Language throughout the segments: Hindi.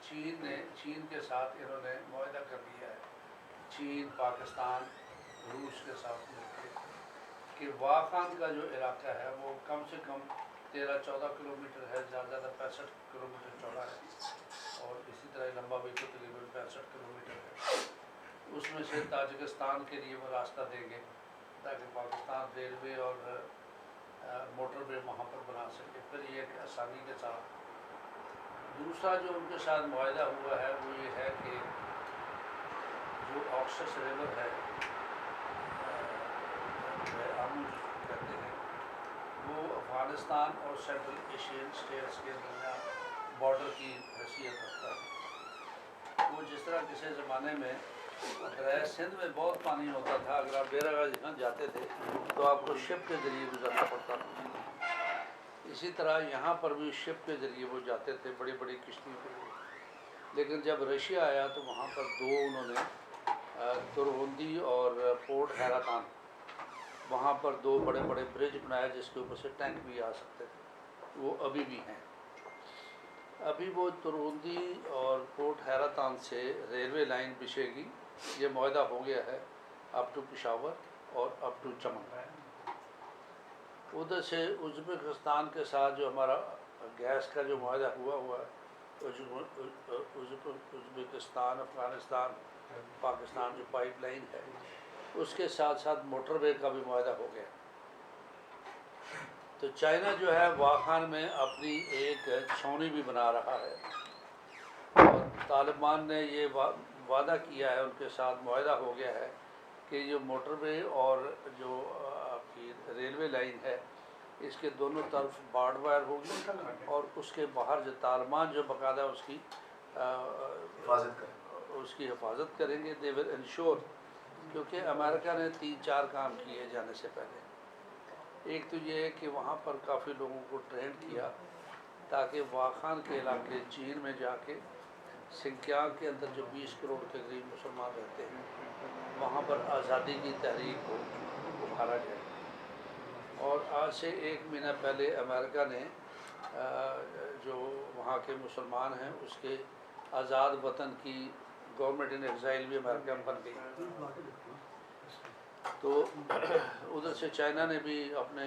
चीन के साथ इन्होंने मुआहदा कर लिया है, चीन, पाकिस्तान, रूस के साथ मिलकर, कि वाखान का जो इलाका है वो कम से कम 13-14 किलोमीटर है, ज़्यादा 65 किलोमीटर चौड़ा है, और इसी तरह लंबा भी तो तकरीबन 65 किलोमीटर है। उसमें से ताजिकिस्तान के लिए वो रास्ता देंगे ताकि पाकिस्तान रेलवे और मोटरवे वहाँ पर बना सके। फिर ये कि आसानी के साथ दूसरा जो उनके साथ मुआहदा हुआ है वो ये है कि जो ऑक्सस रिवर है, आमू जिसको कहते हैं, वो अफ़गानिस्तान और सेंट्रल एशियन स्टेट्स के दरमियान बॉर्डर की हैसियत रखता है। वो जिस तरह किसी ज़माने में दरिया सिंध में बहुत पानी होता था, अगर आप बेरागाज यहाँ जाते थे तो आपको शिप के ज़रिए गुजरना पड़ता था, इसी तरह यहाँ पर भी शिप के ज़रिए वो जाते थे, बड़ी बड़ी किश्ती के लिए। लेकिन जब रशिया आया तो वहाँ पर दो उन्होंने तुरहुंदी और पोर्ट हैरातान, वहाँ पर दो बड़े बड़े ब्रिज बनाए जिसके ऊपर से टैंक भी आ सकते थे, वो अभी भी हैं। अभी वो तुरहुंदी और पोर्ट हैरातान से रेलवे लाइन बिछेगी, ये मुआहदा हो गया है अप टू पेशावर और अप टू चमन। उधर से उज़्बेकिस्तान के साथ जो हमारा गैस का जो मुआहदा हुआ है, उज़्बेकिस्तान, अफ़गानिस्तान, पाकिस्तान जो पाइपलाइन है, उसके साथ साथ मोटरवे का भी मुआहदा हो गया। तो चाइना जो है वाखान में अपनी एक छावनी भी बना रहा है, और तालिबान ने ये वादा किया है, उनके साथ मुआहदा हो गया है कि जो मोटरवे और जो आपकी रेलवे लाइन है, इसके दोनों तरफ बार्ड वायर होगी, और उसके बाहर जो तालिबान जो बाकायदा उसकी हिफाजत करेंगे। दे विल इंश्योर, क्योंकि अमेरिका ने 3-4 काम किए जाने से पहले। एक तो ये है कि वहाँ पर काफ़ी लोगों को ट्रेन किया ताकि वाखान के इलाके चीन में जाके सिंकियांग के अंदर जो 20 करोड़ के करीब मुसलमान रहते हैं, वहाँ पर आज़ादी की तहरीक को उभारा जाए। और आज से 1 महीना पहले अमेरिका ने जो वहाँ के मुसलमान हैं उसके आज़ाद वतन की गवर्नमेंट इन एग्ज़ाइल भी अमेरिका में बन गई। तो उधर से चाइना ने भी अपने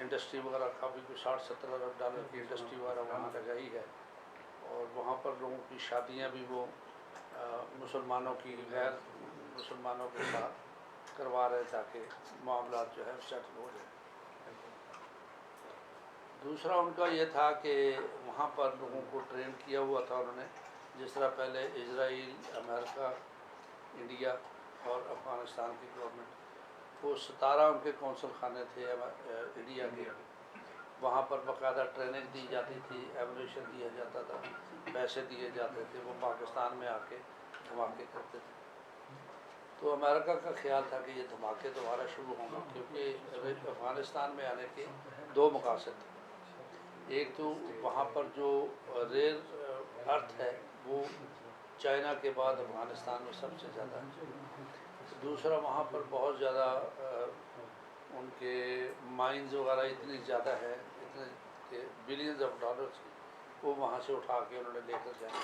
इंडस्ट्री वगैरह काफ़ी कुछ 60-70 अरब डॉलर की इंडस्ट्री वगैरह वहाँ लगाई है, और वहाँ पर लोगों की शादियाँ भी वो मुसलमानों की गैर मुसलमानों के साथ करवा रहे ताकि मामला जो है सेटल हो जाए। दूसरा उनका ये था कि वहाँ पर लोगों को ट्रेन किया हुआ था उन्होंने, जिस तरह पहले इजराइल, अमेरिका, इंडिया और अफ़गानिस्तान की गवर्नमेंट, वो 17 उनके कौंसल खाने थे इंडिया के, वहाँ पर बाकायदा ट्रेनिंग दी जाती थी, एमुनेशन दिया जाता था, पैसे दिए जाते थे, वो पाकिस्तान में आके धमाके करते थे। तो अमेरिका का ख्याल था कि ये धमाके दोबारा शुरू होंगे, क्योंकि अफ़गानिस्तान में आने के 2 मकासद थे। एक तो वहाँ पर जो रेयर अर्थ है वो चाइना के बाद अफ़गानिस्तान में सबसे ज़्यादा है। दूसरा वहाँ पर बहुत ज़्यादा उनके माइंस वगैरह इतनी ज़्यादा है, इतने के बिलियंस ऑफ डॉलर्स की, वो वहाँ से उठा के उन्होंने लेकर जाए,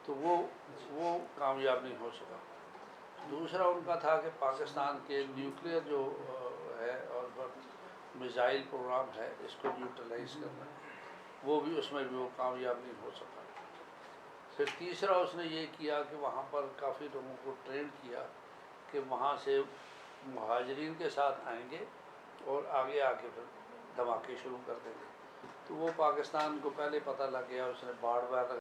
तो वो कामयाब नहीं हो सका। दूसरा उनका था कि पाकिस्तान के न्यूक्लियर जो है और मिसाइल प्रोग्राम है, इसको न्यूट्रलाइज करना, वो भी उसमें भी वो कामयाब नहीं हो सका। फिर तीसरा उसने ये किया कि वहाँ पर काफ़ी लोगों को ट्रेन किया कि वहाँ से मुहाजिरीन के साथ आएंगे और आगे आके फिर धमाके शुरू कर देंगे। तो वो पाकिस्तान को पहले पता लग गया, उसने बाढ़ वार